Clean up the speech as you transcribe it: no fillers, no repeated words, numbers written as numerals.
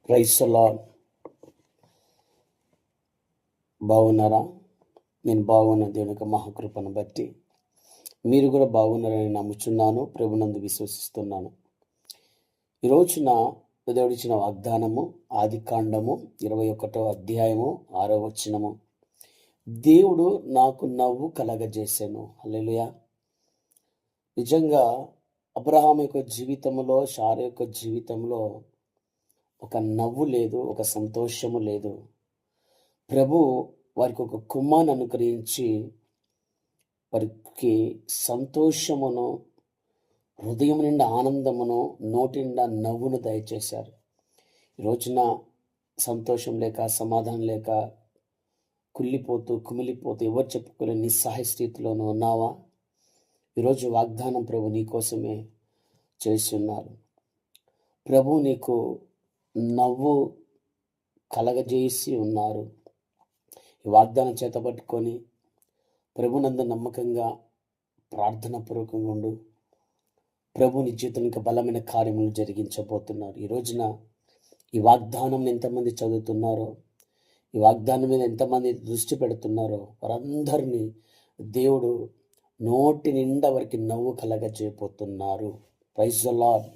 Praise the lord. బాగున్నారా? నేను బాగున్న దేవుని యొక్క మహాకృపను బట్టి మీరు కూడా బాగున్నారని నమ్ముచున్నాను, ప్రభునందు విశ్వసిస్తున్నాను. ఈ రోజున దేవుడిచ్చిన వాగ్దానము ఆదికాండము 21వ అధ్యాయము 6వ వచనము. దేవుడు నాకు నవ్వు కలగజేసెను. హల్లెలూయా. నిజంగా అబ్రహాము యొక్క జీవితంలో, శారా యొక్క జీవితంలో ఒక నవ్వు లేదు, ఒక సంతోషము లేదు. ప్రభు వారికి ఒక కుమారుని అనుగ్రహించి వారికి సంతోషమును, హృదయం నిండా ఆనందమును, నోటి నిండా నవ్వును దయచేశారు. ఈ రోజున సంతోషం లేక, సమాధానం లేక, కుళ్ళిపోతూ కుమిలిపోతూ ఎవరు చెప్పుకోలేని నిస్సహాయ స్థితిలోనూ ఉన్నావా? ఈరోజు వాగ్దానం ప్రభు నీ కోసమే చేస్తున్నారు. ప్రభు నీకు నవ్వు కలగజేసి ఉన్నారు. ఈ వాగ్దానం చేతపట్టుకొని ప్రభునందు నమ్మకంగా ప్రార్థన పూర్వకంగా ఉండు. ప్రభు నీ జీవితంలో ఇంకా బలమైన కార్యములు జరిగించబోతున్నారు. ఈ రోజున ఈ వాగ్దానం ఎంతమంది చదువుతున్నారో, ఈ వాగ్దానం మీద ఎంతమంది దృష్టి పెడుతున్నారో వారందరినీ దేవుడు నోటి నిండా వారికి నవ్వు కలగజేయబోతున్నారు. Praise the lord.